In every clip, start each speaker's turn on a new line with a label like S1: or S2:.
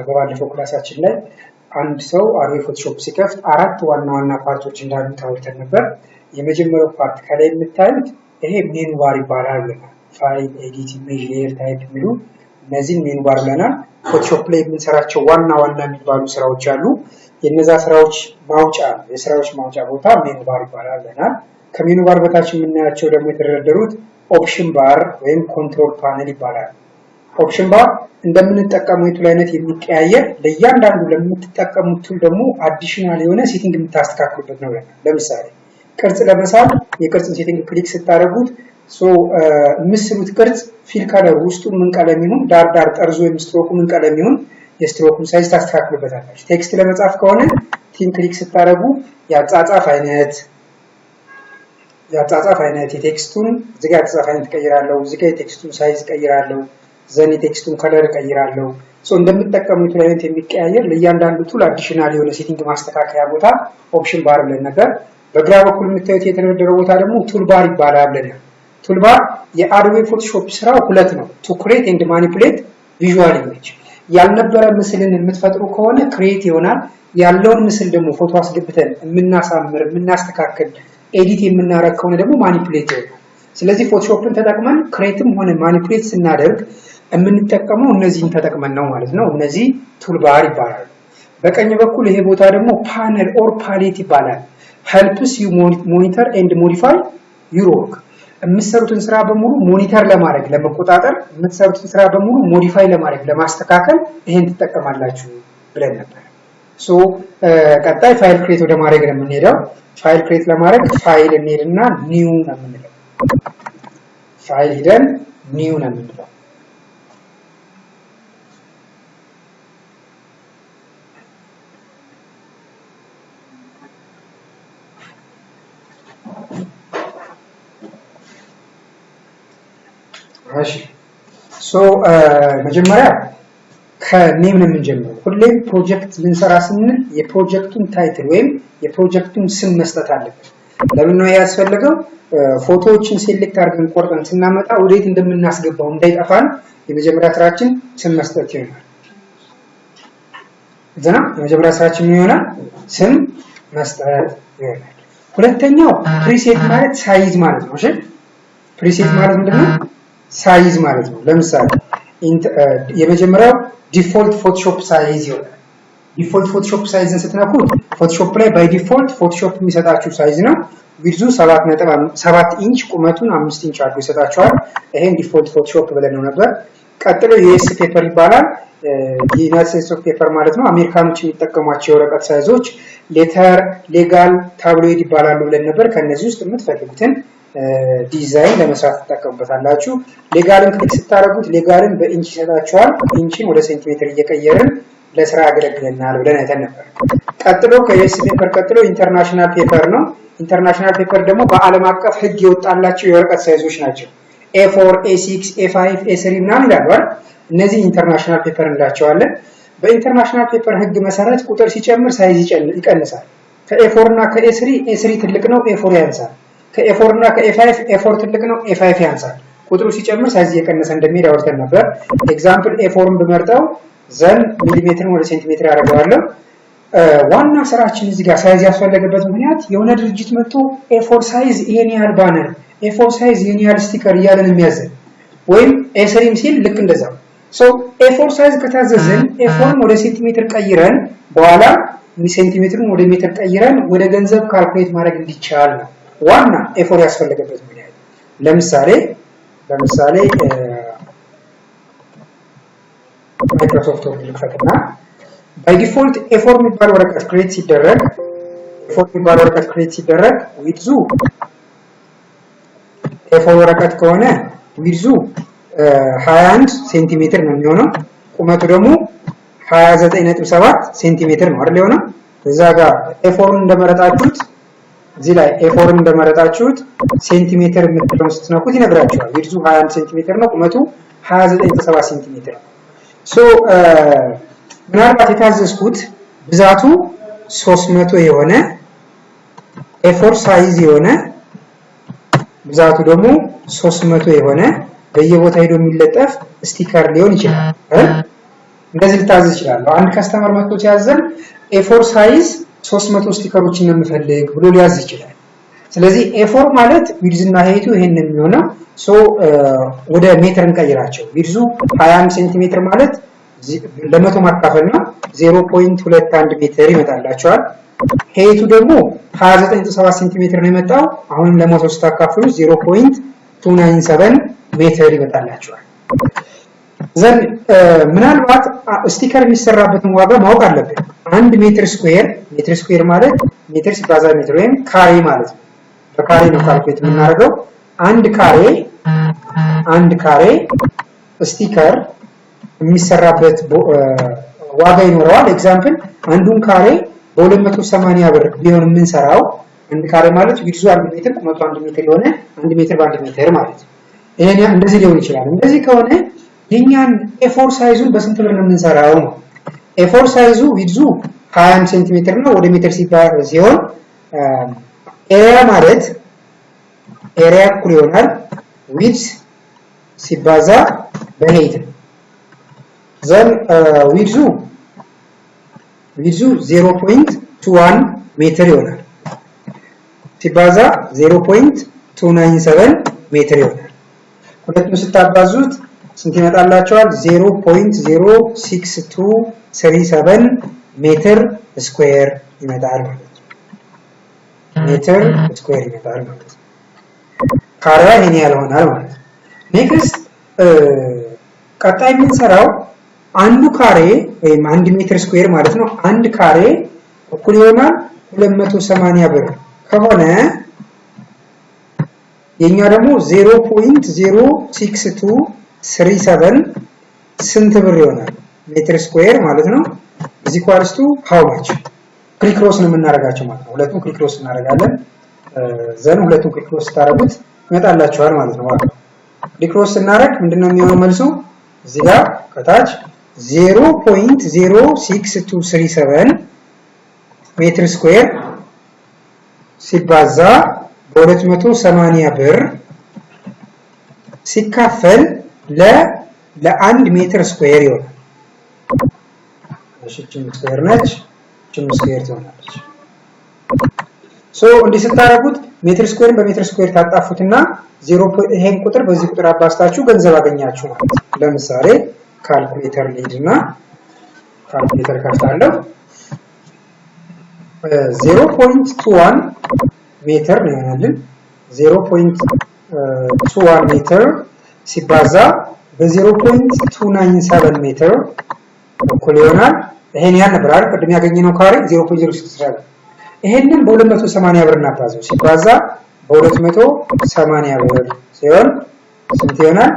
S1: በባለፈው ክላሳችን ላይ አንድ ሰው አዶቤ ፎቶሾፕ ሲከፍት አራት ዋና ዋና ፓርቶች እንዳሉት አውርተን ነበር። የመጀመሪያው ፓርት ከላይ የምታዩት ይሄ ሜኑ ባር ይባላል ብለናል። ፋይል፣ ኤዲት፣ ኢሜጅ፣ ሌየር ታይፕ የሚሉ እነዚህን ሜኑ ባር ብለናል። ፎቶሾፕ ላይ የምንሰራቸው ዋና ዋና የሚባሉ ስራዎች አሉ። የነዛ ስራዎች ማውጫ የስራዎች ማውጫ ቦታ ሜኑ ባር ይባላል ብለናል። ከሜኑ ባር በታች የምናያቸው ደግሞ የተደረደሩት ኦፕሽን ባር ወይም ኮንትሮል ፓነል ይባላል። ኦፕሽን ባር እንደምንጠቀመው የቱል አይነት የሚቀያየር ለእያንዳንዱ ለምትጠቀሙት ቱል ደግሞ አዲሽናል የሆነ ሴቲንግ የምታስተካክሉበት ነው። ለምሳሌ ቅርጽ ለመሳል የቅርጽን ሴቲንግ ክሊክ ስታደርጉት ምስሉት ቅርጽ ፊል ከለር ውስጡ ምን ቀለም ይሁን፣ ዳር ጠርዙ ወይም ስትሮኩ ምን ቀለም ይሁን የስትሮኩን ሳይዝ ታስተካክሉበታላችሁ። ቴክስት ለመጻፍ ከሆነ ቲን ክሊክ ስታደርጉ የአጻጻፍ አይነት የቴክስቱን እዚጋ የአጻጻፍ አይነት ቀይራለሁ፣ እዚጋ የቴክስቱን ሳይዝ ቀይራለሁ፣ ዘን የቴክስቱን ከለር ቀይራለሁ። እንደምትጠቀሙት አይነት የሚቀያየር ለእያንዳንዱ ቱል አዲሽናል የሆነ ሴቲንግ ማስተካከያ ቦታ ኦፕሽን ባር ብለን ነበር። በግራ በኩል የምታዩት የተደረደረው ቦታ ደግሞ ቱል ባር ይባላል ብለናል። ቱል ባር የአዶቤ ፎቶሾፕ ስራው ሁለት ነው፣ ቱ ክሬት ኤንድ ማኒፑሌት ቪዥዋል ኢሜጅ። ያልነበረ ምስልን የምትፈጥሩ ከሆነ ክሬት ይሆናል። ያለውን ምስል ደግሞ ፎቶ አስገብተን የምናሳምር የምናስተካክል ኤዲት የምናረግ ከሆነ ደግሞ ማኒፑሌት ይሆናል። ስለዚህ ፎቶሾፕን ተጠቅመን ክሬትም ሆነ ማኒፑሌት ስናደርግ የምንጠቀመው እነዚህን ተጠቅመን ነው ማለት ነው። እነዚህ ቱል ባር ይባላሉ። በቀኝ በኩል ይሄ ቦታ ደግሞ ፓነል ኦር ፓሌት ይባላል። helps you monitor and modify your work። የምትሰሩትን ስራ በሙሉ ሞኒተር ለማድረግ ለመቆጣጠር፣ የምትሰሩትን ስራ በሙሉ ሞዲፋይ ለማድረግ ለማስተካከል ይሄን ትጠቀማላችሁ ብለን ነበር። ቀጣይ ፋይል ክሬት ወደ ማድረግ ነው የምንሄደው። ፋይል ክሬት ለማድረግ ፋይል እንሄድና ኒው ነው የምንለው። ፋይል ሄደን ኒው ነው የምንለው። መጀመሪያ ከኔም ነው የምንጀምረው። ሁሌም ፕሮጀክት ልንሰራ ስንል የፕሮጀክቱን ታይትል ወይም የፕሮጀክቱን ስም መስጠት አለበት። ለምን ነው ያስፈልገው? ፎቶዎችን ሴሌክት አድርገን ቆርጠን ስናመጣ ወዴት እንደምናስገባው እንዳይጠፋን የመጀመሪያ ስራችን ስም መስጠት ይሆናል። እዛና የመጀመሪያ ስራችን ይሆናል ስም መስጠት ይሆናል። ሁለተኛው ፕሪሴት ማለት ሳይዝ ማለት ነው። እሺ ፕሪሴት ማለት ምንድነው? ሳይዝ ማለት ነው። ለምሳሌ የመጀመሪያው ዲፎልት ፎቶሾፕ ሳይዝ ይሆናል። ዲፎልት ፎቶሾፕ ሳይዝን ስትነኩት ፎቶሾፕ ላይ ባይ ዲፎልት ፎቶሾፕ የሚሰጣችሁ ሳይዝ ነው። ዊድዙ 7 ኢንች ቁመቱን 5 ኢንች አድርጎ ይሰጣችኋል። ይሄን ዲፎልት ፎቶሾፕ ብለን ነው ነበር። ቀጥሎ ዩኤስ ፔፐር ይባላል። ዩናይትድ ስቴትስ ኦፍ ፔፐር ማለት ነው። አሜሪካኖች የሚጠቀሟቸው የወረቀት ሳይዞች ሌተር፣ ሌጋል፣ ታብሎይድ ይባላሉ ብለን ነበር። ከነዚህ ውስጥ የምትፈልጉትን ዲዛይን ለመስራት ተጠቀሙበታላችሁ። ሌጋልን ክሊክ ስታደርጉት ሌጋልን በኢንች ይሰጣችኋል። ኢንችን ወደ ሴንቲሜትር እየቀየርን ለስራ ያገለግለናል ብለን አይተን ነበር። ቀጥሎ ከዩኤስ ፔፐር ቀጥሎ ኢንተርናሽናል ፔፐር ነው። ኢንተርናሽናል ፔፐር ደግሞ በዓለም አቀፍ ሕግ የወጣላቸው የወረቀት ሳይዞች ናቸው። A4፣ A6፣ A5፣ A3 ምናምን ይላሉ አይደል? እነዚህ ኢንተርናሽናል ፔፐር እንላቸዋለን። በኢንተርናሽናል ፔፐር ሕግ መሰረት ቁጥር ሲጨምር ሳይዝ ይቀንሳል። ከA4 እና ከA3 A3 ትልቅ ነው፣ A4 ያንሳል። ከA4 እና ከA5 A4 ትልቅ ነው፣ A5 ያንሳል። ቁጥሩ ሲጨምር ሳይዝ እየቀነሰ እንደሚሄድ አውርተን ነበር። ኤግዛምፕል A4ን ብመርጠው ዘን ሚሊሜትርን ወደ ሴንቲሜትር ያደርገዋለሁ። ዋና ስራችን እዚህ ጋር ሳይዝ ያስፈለገበት ምክንያት የሆነ ድርጅት መጥቶ A4 ሳይዝ ይሄን ያህል ባነር፣ A4 ሳይዝ ይሄን ያህል ስቲከር እያለን የሚያዘን ወይም A3 ሲል ልክ እንደዛው A4 ሳይዝ ከታዘዝን A4ን ወደ ሴንቲሜትር ቀይረን በኋላ ሴንቲሜትርን ወደ ሜትር ቀይረን ወደ ገንዘብ ካልኩሌት ማድረግ እንዲቻል ነው ዋና A4 ያስፈልገበት ምክንያት። ለምሳሌ ማይክሮሶፍት ወርድ ልክፈትና ባይ ዲፎልት A4 የሚባል ወረቀት ክሬት ሲደረግ ዊድዙ A4 ወረቀት ከሆነ ዊድዙ 21 ሴንቲሜትር ነው የሚሆነው። ቁመቱ ደግሞ 29.7 ሴንቲሜትር ነው አይደል የሆነው። እዛ ጋር A4ን እንደመረጣችሁት እዚህ ላይ A4ን እንደመረጣችሁት ሴንቲሜትር የምትለውን ስትነኩት ይነግራችኋል። ዊድዙ 21 ሴንቲሜትር ነው፣ ቁመቱ 29.7 ሴንቲሜትር ነው። ምናልባት የታዘዝኩት ብዛቱ 300 የሆነ A4 ሳይዝ የሆነ ብዛቱ ደግሞ 300 የሆነ በየቦታው ሄዶ የሚለጠፍ ስቲከር ሊሆን ይችላል። እንደዚህ ልታዘዝ ይችላል። አንድ ከስተመር መጥቶ ሲያዘን A4 ሳይዝ 300 ስቲከሮችን ነው የምፈልግ ብሎ ሊያዝ ይችላል። ስለዚህ A4 ማለት ዊድዝ እና ሄይቱ ይሄን ነው የሚሆነው። ወደ ሜትር እንቀይራቸው። ዊድዙ 20 ሴንቲሜትር ማለት ለመቶ ማካፈል ነው 0.21 ሜትር ይመጣላችኋል። ሄይቱ ደግሞ 29.7 ሴንቲሜትር ነው የመጣው። አሁንም ለመቶ ስታካፍሉ 0.297 ሜትር ይመጣላችኋል። ዘን ምናልባት ስቲከር የሚሰራበትን ዋጋ ማወቅ አለብን። 1 ሜትር ስኩዌር ማለት ሜትር ሲባዛ ሜትር ወይም ካሬ ማለት ነው። በካሬ ነው ካልኩሌት የምናደርገው። አንድ ካሬ ስቲከር የሚሰራበት ዋጋ ይኖረዋል። ኤግዛምፕል አንዱን ካሬ በ280 ብር ቢሆን የምንሰራው አንድ ካሬ ማለት ዊድዙ 1 ሜትር ቁመቱ 1 ሜትር የሆነ 1 ሜትር በ1 ሜትር ማለት ነው። ይሄን እንደዚህ ሊሆን ይችላል። እንደዚህ ከሆነ የኛን A4 ሳይዙን በስንት ብር ነው የምንሰራው ነው? A4 ሳይዙ ዊድዙ 20 ሴንቲሜትር ነው ወደ ሜትር ሲሆን ኤሪያ ማለት ኤሪያ እኩል ይሆናል ዊድዝ ሲባዛ በሄይት ነው። ዘን ዊድዙ 0.21 ሜትር ይሆናል ሲባዛ 0.297 ሜትር ይሆናል። ሁለቱን ስታባዙት ስንት ይመጣላችኋል? 0.06237 ሜትር ስኩዌር ይመጣል ማለት ነው። ሜትር ስኩዌር ይመጣል ማለት ነው። ካሬዋ ይሄን ያልሆናል ማለት ነው። ኔክስት ቀጣይ የምንሰራው አንዱ ካሬ ወይም 1 ሜትር ስኩዌር ማለት ነው። አንድ ካሬ እኩል ይሆናል 280 ብር ከሆነ የኛ ደግሞ 0.06237 ስንት ብር ይሆናል? ሜትር ስኩዌር ማለት ነው። እዚህ ኳልስቱ ሃው ማች ክሪክሮስ ነው የምናደርጋቸው ማለት ነው። ሁለቱም ክሪክሮስ እናደርጋለን። ዘን ሁለቱም ክሪክሮስ ታረጉት ይመጣላችኋል ማለት ነው። ዋጋ ክሪክሮስ እናደርግ ምንድነው የሚሆነው መልሱ? እዚህ ጋር ከታች 0.06237 ሜትር ስኩዌር ሲባዛ በ280 ብር ሲካፈል ለአንድ ሜትር ስኩዌር ይሆናል። እሺ ስኩዌር ነች፣ ስኩዌር ትሆናለች። እንዲህ ስታረጉት ሜትር ስኩዌርን በሜትር ስኩዌር ታጣፉትና ይሄን ቁጥር በዚህ ቁጥር አባስታችሁ ገንዘብ አገኛችሁ ማለት ነው። ለምሳሌ ካልኩሌተር ሊድና ካልኩሌተር ከፍታለሁ 0.21 ሜትር ነው ያለን። 0.21 ሜትር ሲባዛ በ0.297 ሜትር እኩል ይሆናል። ይሄን ያን ነበር አይደል? ቅድም ያገኘነው ካሬ 0.067 ይሄንን በ280 ብር እናባዛው ሲባዛ በ280 ብር ሲሆን ስንት ይሆናል?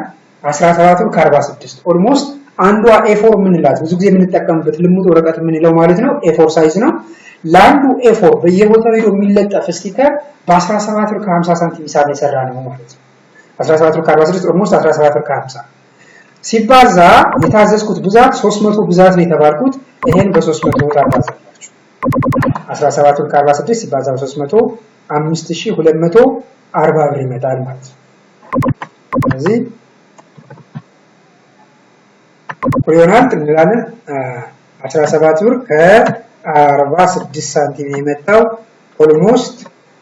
S1: 17 ብር ከ46 ኦልሞስት አንዷ A4 የምንላት ብዙ ጊዜ የምንጠቀምበት ልሙጥ ወረቀት የምንለው ማለት ነው A4 ሳይዝ ነው። ለአንዱ A4 በየቦታው ሄዶ የሚለጠፍ ስቲከር በ17 ብር ከ50 ሳንቲም ሂሳብ የሰራ ነው ማለት ነው። 17 ብር ከ46 ኦልሞስት 17 ብር ከ50 ሲባዛ የታዘዝኩት ብዛት 300 ብዛት ነው የተባልኩት። ይሄን በ300 ታባዛላችሁ። 17 ብር ከ46 ሲባዛ በ300 5240 ብር ይመጣል ማለት ነው። ስለዚህ ኩሪዮናል እንላለን 17 ብር ከ46 ሳንቲም የመጣው ኦልሞስት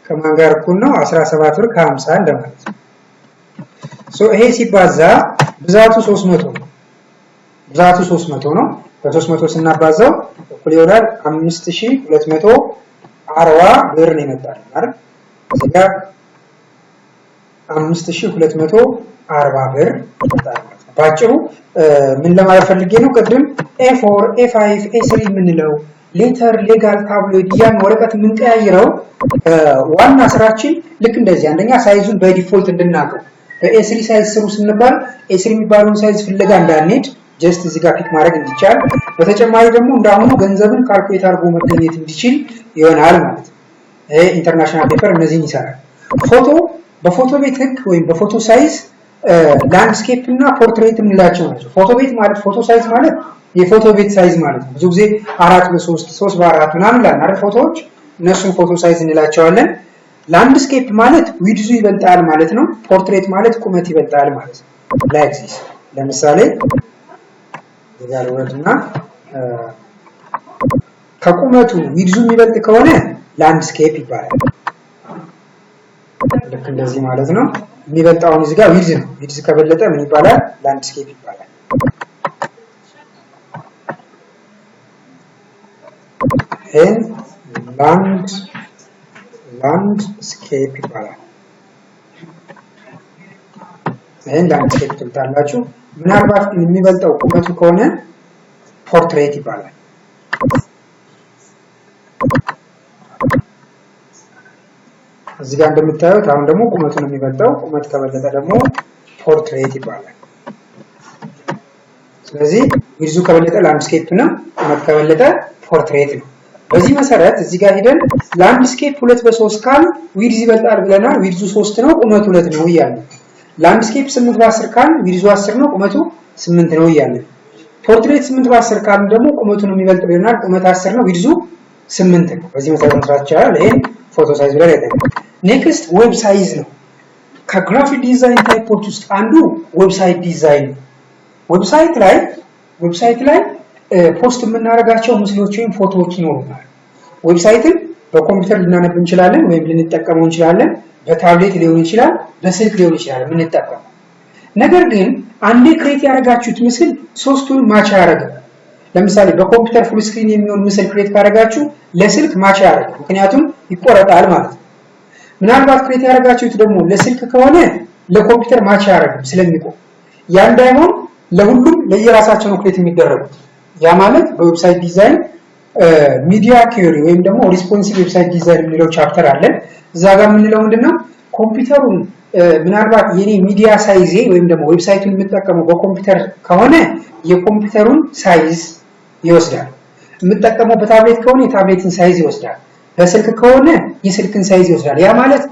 S1: ከማን ጋር እኩል ነው? 17 ብር ከ50 እንደማለት ነው። ይሄ ሲባዛ ብዛቱ 300 ነው። ብዛቱ 300 ነው። በ300 ስናባዛው እኩል ይሆናል 5240 ብር ነው ይመጣል አይደል? እዚህ ጋር 5240 ብር ይመጣል። ባጭሩ ምን ለማለት ፈልጌ ነው? ቅድም A4 A5 A3 የምንለው ሌተር ሌጋል ታብሎይድ ያን ወረቀት የምንቀያይረው ዋና ስራችን ልክ እንደዚህ አንደኛ ሳይዙን በዲፎልት እንድናቀው በA3 ሳይዝ ስሩ ስንባል A3 የሚባለውን ሳይዝ ፍለጋ እንዳንሄድ ጀስት እዚህ ጋር ፒክ ማድረግ እንዲቻል፣ በተጨማሪ ደግሞ እንዳሁኑ ገንዘብን ካልኩሌት አድርጎ መገኘት እንዲችል ይሆናል ማለት ነው። ይሄ ኢንተርናሽናል ፔፐር እነዚህን ይሰራል። ፎቶ በፎቶ ቤት ህግ ወይም በፎቶ ሳይዝ ላንድስኬፕ እና ፖርትሬት የምንላቸው ናቸው። ፎቶ ቤት ማለት ፎቶ ሳይዝ ማለት የፎቶ ቤት ሳይዝ ማለት ነው። ብዙ ጊዜ 4 በ3 3 በ4 ምናምን ላል አይደል ፎቶዎች፣ እነሱን ፎቶ ሳይዝ እንላቸዋለን። ላንድስኬፕ ማለት ዊድዙ ይበልጣል ማለት ነው። ፖርትሬት ማለት ቁመት ይበልጣል ማለት ነው። ላይክ ዚስ ለምሳሌ እዚህ ወርድና ከቁመቱ ዊድዙ የሚበልጥ ከሆነ ላንድስኬፕ ይባላል። ልክ እንደዚህ ማለት ነው። የሚበልጣውን እዚህ ጋር ዊድዝ ነው። ዊድዝ ከበለጠ ምን ይባላል? ላንድስኬፕ ይባላል። ይሄን ላንድስኬፕ ይባላል። ይሄን ላንድስኬፕ ትልታላችሁ። ምናልባት የሚበልጠው ቁመቱ ከሆነ ፖርትሬት ይባላል። እዚህ ጋር እንደምታዩት አሁን ደግሞ ቁመቱ ነው የሚበልጠው። ቁመት ከበለጠ ደግሞ ፖርትሬት ይባላል። ስለዚህ ዊድዙ ከበለጠ ላንድስኬፕ ነው፣ ቁመት ከበለጠ ፖርትሬት ነው። በዚህ መሰረት እዚህ ጋር ሄደን ላንድስኬፕ 2/3 ካል ዊድዝ ይበልጣል ብለናል። ዊድዙ 3 ነው፣ ቁመቱ 2 ነው እያልን። ላንድስኬፕ 8/10 ካል ዊድዙ 10 ነው፣ ቁመቱ 8 ነው እያልን። ፖርትሬት 8/10 ካል ደግሞ ቁመቱ ነው የሚበልጥ ብለናል። ቁመት 10 ነው፣ ዊድዙ 8 ነው። በዚህ መሰረት መስራት ይቻላል። ይሄን ፎቶ ሳይዝ ብለን ያጠናል። ኔክስት ዌብ ሳይዝ ነው። ከግራፊክ ዲዛይን ታይፖች ውስጥ አንዱ ዌብሳይት ዲዛይን ነው። ዌብሳይት ላይ ፖስት የምናደርጋቸው ምስሎች ወይም ፎቶዎች ይኖሩናል። ዌብሳይትን በኮምፒውተር ልናነብ እንችላለን ወይም ልንጠቀመው እንችላለን። በታብሌት ሊሆን ይችላል፣ በስልክ ሊሆን ይችላል የምንጠቀመው። ነገር ግን አንዴ ክሬት ያደረጋችሁት ምስል ሶስቱን ማች ያደርጋል። ለምሳሌ በኮምፒውተር ፉል ስክሪን የሚሆን ምስል ክሬት ካደረጋችሁ ለስልክ ማች ያደርጋል፣ ምክንያቱም ይቆረጣል ማለት ነው። ምናልባት ክሬት ያደረጋችሁት ደግሞ ለስልክ ከሆነ ለኮምፒውተር ማች ያደርጋል ስለሚቆም። ያ እንዳይሆን ለሁሉም ለየራሳቸው ነው ክሬት የሚደረጉት። ያ ማለት በዌብሳይት ዲዛይን ሚዲያ ቲዮሪ ወይም ደግሞ ሪስፖንሲቭ ዌብሳይት ዲዛይን የሚለው ቻፕተር አለን። እዛ ጋር የምንለው ምንድነው ኮምፒውተሩን ምናልባት የኔ ሚዲያ ሳይዝ ወይም ደግሞ ዌብሳይቱን የምጠቀመው በኮምፒውተር ከሆነ የኮምፒውተሩን ሳይዝ ይወስዳል። የምጠቀመው በታብሌት ከሆነ የታብሌትን ሳይዝ ይወስዳል። በስልክ ከሆነ የስልክን ሳይዝ ይወስዳል። ያ ማለት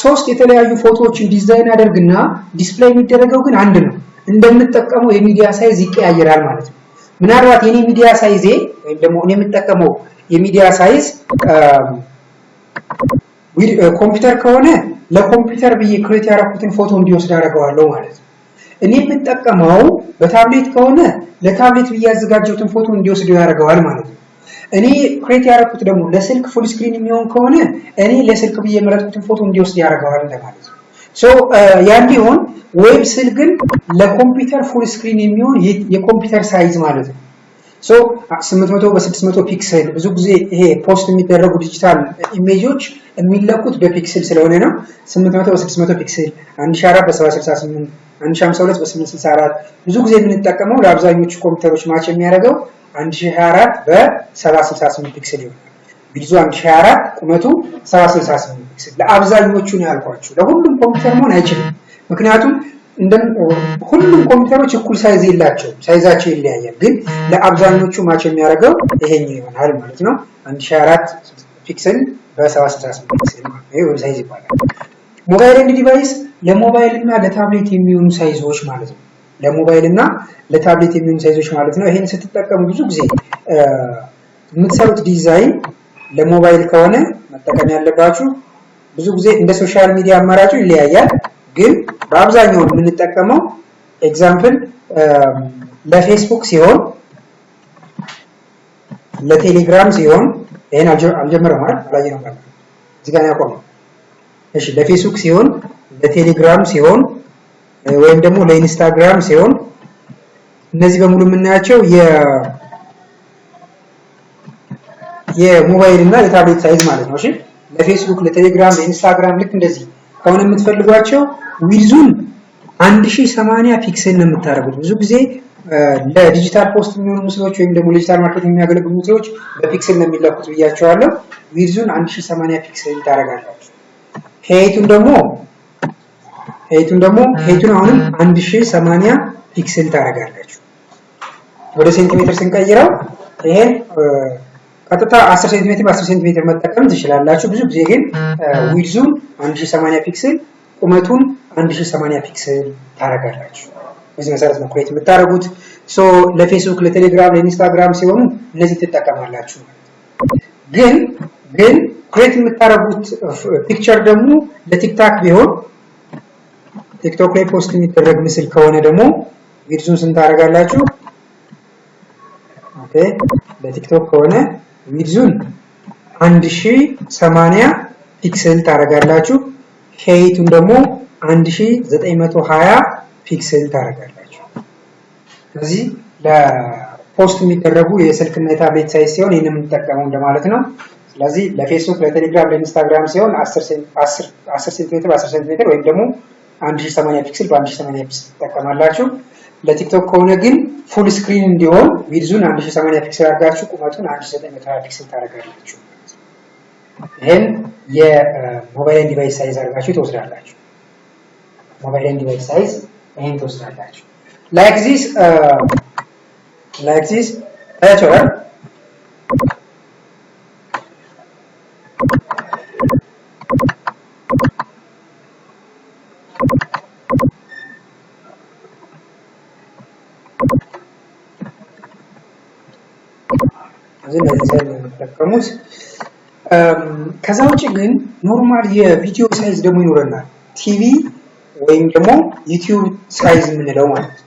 S1: ሶስት የተለያዩ ፎቶዎችን ዲዛይን አደርግና ዲስፕሌይ የሚደረገው ግን አንድ ነው። እንደምጠቀመው የሚዲያ ሳይዝ ይቀያየራል ማለት ነው። ምናልባት የኔ ሚዲያ ሳይዝ ወይም ደግሞ እኔ የምጠቀመው የሚዲያ ሳይዝ ኮምፒውተር ከሆነ ለኮምፒውተር ብዬ ክሬት ያደረኩትን ፎቶ እንዲወስድ አደርገዋለሁ ማለት ነው። እኔ የምጠቀመው በታብሌት ከሆነ ለታብሌት ብዬ ያዘጋጀሁትን ፎቶ እንዲወስድ ያደርገዋል ማለት ነው። እኔ ክሬት ያደረኩት ደግሞ ለስልክ ፉል ስክሪን የሚሆን ከሆነ እኔ ለስልክ ብዬ የመረጥኩትን ፎቶ እንዲወስድ ያደርገዋል እንደማለት ነው። ያን ቢሆን ዌብ ስል ግን ለኮምፒውተር ፉል ስክሪን የሚሆን የኮምፒውተር ሳይዝ ማለት ነው። 800 በ600 ፒክሰል ብዙ ጊዜ ይሄ ፖስት የሚደረጉ ዲጂታል ኢሜጆች የሚለቁት በፒክሰል ስለሆነ ነው። 800 በ600 ፒክሰል፣ 1004 በ768፣ 1052 በ864 ብዙ ጊዜ የምንጠቀመው ለአብዛኞቹ ኮምፒውተሮች ማች የሚያደርገው 1024 በ768 ፒክሰል ይሆናል። ቪዲዮ 1024 ቁመቱ 768 ፒክሰል ለአብዛኞቹ ነው ያልኳችሁ። ለሁሉም ኮምፒውተር መሆን አይችልም። ምክንያቱም ሁሉም ኮምፒውተሮች እኩል ሳይዝ የላቸውም፣ ሳይዛቸው ይለያያል። ግን ለአብዛኞቹ ማች የሚያደርገው ይሄኛው ይሆናል ማለት ነው። 1024 ፒክሰል በ768 ፒክሰል ማለት ነው። ይሄ ሳይዝ ይባላል። ሞባይል ኤንድ ዲቫይስ ለሞባይል እና ለታብሌት የሚሆኑ ሳይዞች ማለት ነው። ለሞባይል እና ለታብሌት የሚሆኑ ሳይዞች ማለት ነው። ይሄን ስትጠቀሙ ብዙ ጊዜ የምትሰሩት ዲዛይን ለሞባይል ከሆነ መጠቀም ያለባችሁ ብዙ ጊዜ እንደ ሶሻል ሚዲያ አማራጩ ይለያያል። ግን በአብዛኛው የምንጠቀመው ኤግዛምፕል ለፌስቡክ ሲሆን ለቴሌግራም ሲሆን ይሄን አልጀመረም ማለት አላየነው ማለት እዚህ ጋር ያቆመው። እሺ ለፌስቡክ ሲሆን ለቴሌግራም ሲሆን ወይም ደግሞ ለኢንስታግራም ሲሆን እነዚህ በሙሉ የምናያቸው የሞባይል እና የታብሌት ሳይዝ ማለት ነው። እሺ ለፌስቡክ፣ ለቴሌግራም፣ ለኢንስታግራም ልክ እንደዚህ ከሆነ የምትፈልጓቸው ዊድዙን 1080 ፒክሰል ነው የምታደርጉት። ብዙ ጊዜ ለዲጂታል ፖስት የሚሆኑ ምስሎች ወይም ደግሞ ለዲጂታል ማርኬቲንግ የሚያገለግሉ ምስሎች በፒክሰል ነው የሚለኩት ብያቸዋለሁ። ዊድዙን 1080 ፒክሰል ታደርጋላችሁ። ሄይቱን አሁንም 1080 ፒክሰል ታደርጋላችሁ። ወደ ሴንቲሜትር ስንቀይረው ይሄን ቀጥታ 10 ሴንቲሜትር በ10 ሴንቲሜትር መጠቀም ትችላላችሁ። ብዙ ጊዜ ግን ዊድዙን 1080 ፒክሰል ቁመቱን 1080 ፒክሰል ታደርጋላችሁ። በዚህ መሰረት ነው ክሬት የምታደርጉት። ለፌስቡክ፣ ለቴሌግራም፣ ለኢንስታግራም ሲሆኑ እነዚህ ትጠቀማላችሁ። ግን ክሬት ክሬት የምታረጉት ፒክቸር ደግሞ ለቲክታክ ቢሆን ቲክቶክ ላይ ፖስት የሚደረግ ምስል ከሆነ ደግሞ ቪድዙን ስንት ታደርጋላችሁ? ኦኬ ለቲክቶክ ከሆነ ቪድዙን 1080 ፒክሰል ታደርጋላችሁ። ሄይቱን ደግሞ 1920 ፒክሰል ታደርጋላችሁ። ስለዚህ ለፖስት የሚደረጉ የስልክና የታብሌት ሳይዝ ሲሆን ይሄንን የምንጠቀመው እንደማለት ነው። ስለዚህ ለፌስቡክ፣ ለቴሌግራም፣ ለኢንስታግራም ሲሆን 10 ሴንቲሜትር በ10 ሴንቲሜትር ወይም ደግሞ 1080 ፒክሰል በ1080 ፒክሰል ትጠቀማላችሁ። ለቲክቶክ ከሆነ ግን ፉል ስክሪን እንዲሆን ቪድዙን 1080 ፒክሰል አድርጋችሁ ቁመቱን 1920 ፒክሰል ታደርጋላችሁ። ይሄን የሞባይል ዲቫይስ ሳይዝ አድርጋችሁ ትወስዳላችሁ። ሞባይል ዲቫይስ ሳይዝ ይሄን ትወስዳላችሁ። ላይክ ዚስ ታያችኋል። ተጠቀሙት። ከዛ ውጪ ግን ኖርማል የቪዲዮ ሳይዝ ደግሞ ይኖረናል። ቲቪ ወይም ደግሞ ዩቲዩብ ሳይዝ የምንለው ማለት ነው።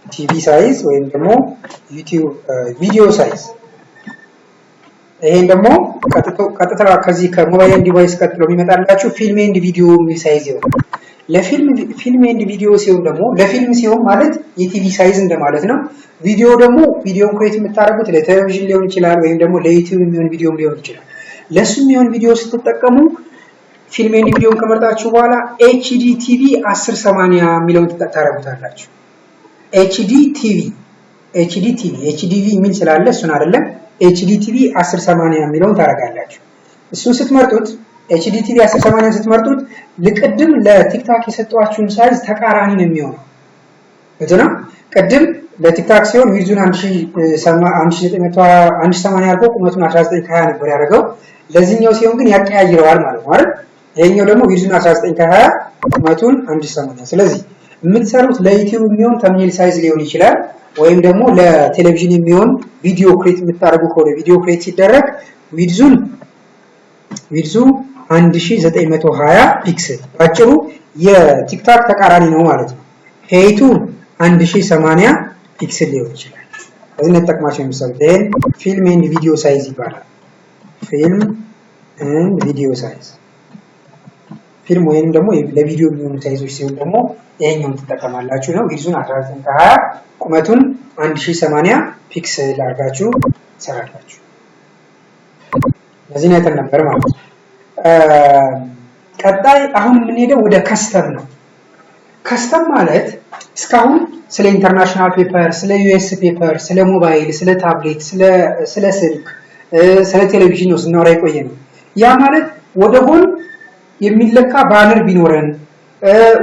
S1: ቲቪ ሳይዝ ወይም ደግሞ ዩቲዩብ ቪዲዮ ሳይዝ። ይሄን ደግሞ ቀጥታ ከዚህ ከሞባይል ዲቫይስ ቀጥሎ የሚመጣላችሁ ፊልም ኤንድ ቪዲዮ ሳይዝ ይሆናል። ለፊልም ኤንድ ቪዲዮ ሲሆን ደግሞ ለፊልም ሲሆን ማለት የቲቪ ሳይዝ እንደማለት ነው። ቪዲዮ ደግሞ ቪዲዮን ክሬት የምታደርጉት ለቴሌቪዥን ሊሆን ይችላል ወይም ደግሞ ለዩቲዩብ የሚሆን ቪዲዮ ሊሆን ይችላል። ለሱ የሚሆን ቪዲዮ ስትጠቀሙ ፊልም ኤንድ ቪዲዮን ከመርጣችሁ በኋላ ኤችዲ ቲቪ 1080 የሚለውን ታረጉታላችሁ። ኤችዲ ቲቪ ኤችዲቪ የሚል ስላለ እሱን አይደለም ኤችዲ ቲቪ 1080 የሚለውን ታረጋላችሁ። እሱን ስትመርጡት ኤችዲ ቲቪ 1080 ስትመርጡት ለቅድም ለቲክታክ የሰጧችሁን ሳይዝ ተቃራኒ ነው የሚሆነው። እዚህ ነው ቅድም ለቲክታክ ሲሆን ቪድዙን 1080 አድርጎ ቁመቱን 1920 ነበር ያደረገው። ለዚህኛው ሲሆን ግን ያቀያይረዋል ማለት ነው አይደል? ይሄኛው ደግሞ ቪድዙን 1920 ቁመቱን 1080። ስለዚህ የምትሰሩት ለዩቲዩብ የሚሆን ተምኔል ሳይዝ ሊሆን ይችላል ወይም ደግሞ ለቴሌቪዥን የሚሆን ቪዲዮ ክሬት የምታደርጉ ከሆነ ቪዲዮ ክሬት ሲደረግ ቪድዙ 1920 ፒክሰል ባጭሩ የቲክታክ ተቃራኒ ነው ማለት ነው። ሄይቱ 1080 ፒክሰል ሊሆን ይችላል። እዚህ ተጠቅማችሁ የምትሰሩት ይሄን ፊልም ኤንድ ቪዲዮ ሳይዝ ይባላል። ፊልም ኤንድ ቪዲዮ ሳይዝ ፊልም ወይንም ደግሞ ለቪዲዮ የሚሆኑ ሳይዞች ሲሆን ደግሞ ይሄኛውን ትጠቀማላችሁ ነው። ቪድዙን 1920 ቁመቱን 1080 ፒክሰል አድርጋችሁ ሰራላችሁ። ለዚህ ነው ነበር ማለት ነው። ቀጣይ አሁን የምንሄደው ወደ ከስተም ነው። ከስተም ማለት እስካሁን ስለ ኢንተርናሽናል ፔፐር፣ ስለ ዩኤስ ፔፐር፣ ስለ ሞባይል፣ ስለ ታብሌት፣ ስለ ስልክ፣ ስለ ቴሌቪዥን ነው ስናወራ የቆየ ነው። ያ ማለት ወደ ጎን የሚለካ ባነር ቢኖረን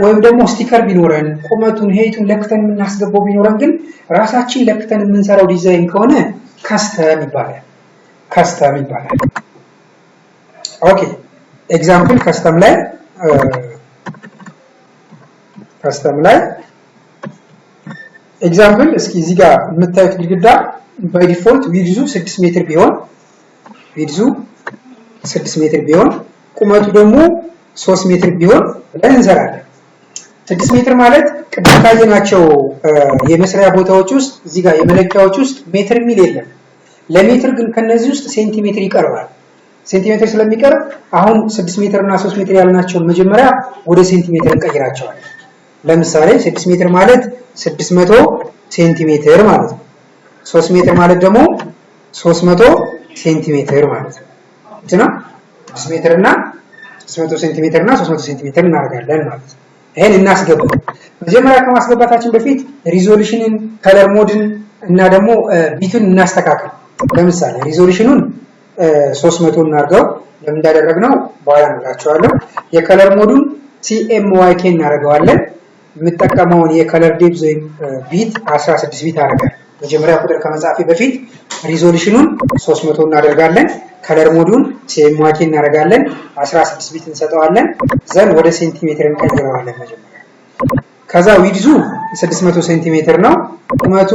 S1: ወይም ደግሞ ስቲከር ቢኖረን ቁመቱን ሄይቱን ለክተን የምናስገባው ቢኖረን ግን ራሳችን ለክተን የምንሰራው ዲዛይን ከሆነ ከስተም ይባላል። ኦኬ ኤግዛምፕል ከስተም ላይ ኤግዛምፕል እስኪ እዚህ ጋር የምታዩት ግድግዳ ባይ ዲፎልት ቪድዙ 6 ሜትር ቢሆን ቁመቱ ደግሞ 3 ሜትር ቢሆን ብለን እንሰራለን። 6 ሜትር ማለት ቅድም ካየናቸው የመስሪያ ቦታዎች ውስጥ እዚህ ጋር የመለኪያዎች ውስጥ ሜትር የሚል የለም። ለሜትር ግን ከነዚህ ውስጥ ሴንቲሜትር ይቀርባል። ሴንቲሜትር ስለሚቀርብ አሁን 6 ሜትር እና 3 ሜትር ያልናቸውን መጀመሪያ ወደ ሴንቲሜትር እንቀይራቸዋለን። ለምሳሌ 6 ሜትር ማለት 600 ሴንቲሜትር ማለት ነው። 3 ሜትር ማለት ደግሞ 300 ሴንቲሜትር ማለት ነው። እዚህ ነው 6 ሜትር እና 600 ሴንቲሜትር እና 300 ሴንቲሜትር እናደርጋለን ማለት ነው። ይሄን እናስገባ። መጀመሪያ ከማስገባታችን በፊት ሪዞሉሽንን፣ ከለር ሞድን እና ደግሞ ቢቱን እናስተካክል። ለምሳሌ ሪዞሉሽኑን 300 እናርገው። ለምን እንዳደረግነው በኋላ እንላችኋለሁ። የከለር ሞዱን CMYK እናደርገዋለን። የምጠቀመውን የከለር ዴፕዝ ወይም ቢት 16 ቢት አደርጋለሁ። መጀመሪያ ቁጥር ከመጻፌ በፊት ሪዞሉሽኑን 300 እናደርጋለን። ከለር ሞዱን CMYK እናደርጋለን። 16 ቢት እንሰጠዋለን። ዘን ወደ ሴንቲሜትር እንቀይረዋለን መጀመሪያ። ከዛ ዊድዙ 600 ሴንቲሜትር ነው፣ ቁመቱ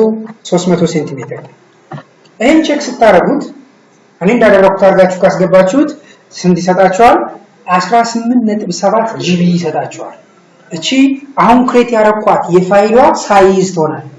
S1: 300 ሴንቲሜትር ነው። ይሄን ቼክ ስታደርጉት እኔ እንዳደረኩት አድርጋችሁ ካስገባችሁት ስንት ይሰጣቸዋል? 18.7 ጂቢ ይሰጣቸዋል። እቺ አሁን ክሬት ያረኳት የፋይሏ ሳይዝ ትሆናለች።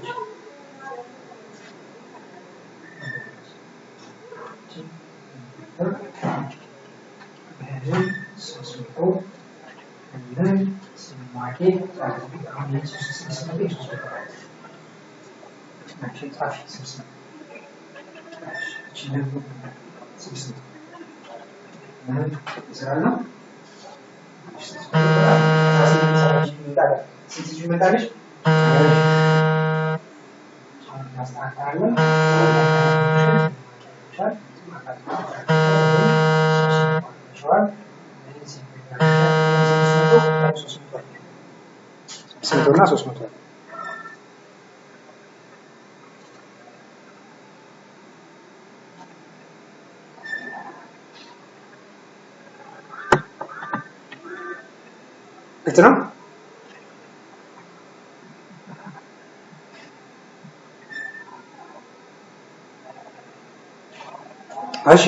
S1: ግልጽ ነው። እሺ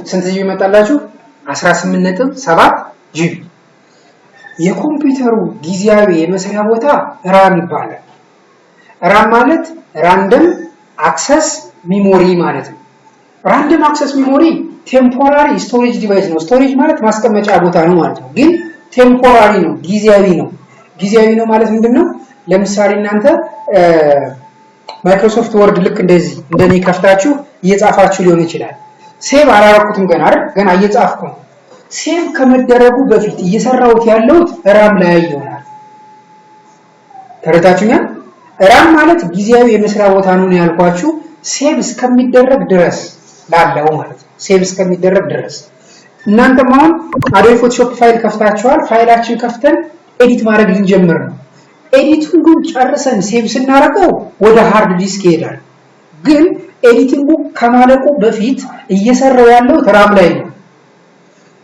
S1: ስንት ጂቢ መጣላችሁ? 18.7 ጂቢ። የኮምፒውተሩ ጊዜያዊ የመስሪያ ቦታ ራም ይባላል። ራም ማለት ራንደም አክሰስ ሚሞሪ ማለት ነው። ራንደም አክሰስ ሚሞሪ ቴምፖራሪ ስቶሬጅ ዲቫይስ ነው። ስቶሬጅ ማለት ማስቀመጫ ቦታ ነው ማለት ነው። ግን ቴምፖራሪ ነው፣ ጊዜያዊ ነው። ጊዜያዊ ነው ማለት ምንድነው? ለምሳሌ እናንተ ማይክሮሶፍት ወርድ ልክ እንደዚህ እንደኔ ከፍታችሁ እየጻፋችሁ ሊሆን ይችላል። ሴቭ አላረኩትም ገና አይደል? ገና እየጻፍኩ ነው። ሴቭ ከመደረጉ በፊት እየሰራሁት ያለሁት ራም ላይ ይሆናል። ተረዳችሁኛል? ራም ማለት ጊዜያዊ የመስሪያ ቦታ ነው ያልኳችሁ ሴቭ እስከሚደረግ ድረስ ላለው ማለት ነው። ሴቭ እስከሚደረግ ድረስ እናንተም አሁን አዶቤ ፎቶሾፕ ፋይል ከፍታችኋል። ፋይላችን ከፍተን ኤዲት ማድረግ ልንጀምር ነው። ኤዲቲንጉ ጨርሰን ሴቭ ስናደርገው ወደ ሃርድ ዲስክ ይሄዳል። ግን ኤዲቲንጉ ከማለቁ በፊት እየሰራው ያለው ራም ላይ ነው።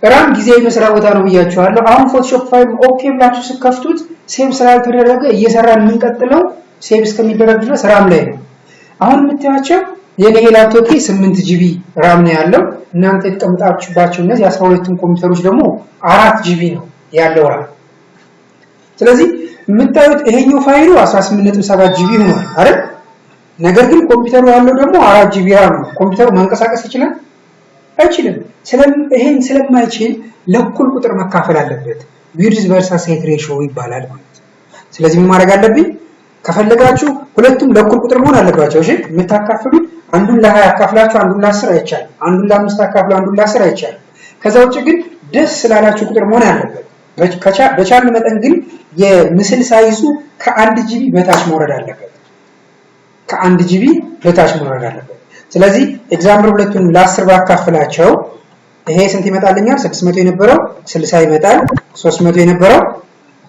S1: ራም ጊዜያዊ መስሪያ ቦታ ነው ብያችኋለሁ። አሁን ፎቶሾፕ ፋይል ኦኬ ብላችሁ ስከፍቱት ሴቭ ስላልተደረገ እየሰራን የምንቀጥለው ሴቭ እስከሚደረግ ድረስ ራም ላይ ነው። አሁን የምታያቸው የኔ ላፕቶፕ 8 ጂቢ ራም ነው ያለው። እናንተ የተቀመጣችሁባቸው እነዚህ 12ቱን ኮምፒውተሮች ደግሞ 4 ጂቢ ነው ያለው ራም። ስለዚህ የምታዩት ይሄኛው ፋይሉ 18.7 ጂቢ ሆኗል አይደል? ነገር ግን ኮምፒውተሩ ያለው ደግሞ 4 ጂቢ ራም ነው። ኮምፒውተሩ መንቀሳቀስ ይችላል? አይችልም። ይሄን ስለማይችል ለእኩል ቁጥር መካፈል አለበት። ዊድዝ ቨርሰስ ሄይት ሬሽዮ ይባላል ማለት ነው። ስለዚህ ምን ማድረግ አለብኝ? ከፈለጋችሁ ሁለቱም ለእኩል ቁጥር መሆን አለባቸው። እሺ የምታካፍሉት አንዱን ለ20 አካፍላችሁ አንዱን ለ10 አይቻልም። አንዱን ለ5 አካፍሉ አንዱን ለ10 አይቻልም። ከዛ ውጭ ግን ደስ ስላላችሁ ቁጥር መሆን አለበት። በቻልን መጠን ግን የምስል ሳይዙ ከ1 ጂቢ በታች መውረድ አለበት። ከ1 ጂቢ በታች መውረድ አለበት። ስለዚህ ኤግዛምፕል ሁለቱን ለ10 ባካፍላቸው ይሄ ስንት ይመጣልኛል? 600 የነበረው 60 ይመጣል። 300 የነበረው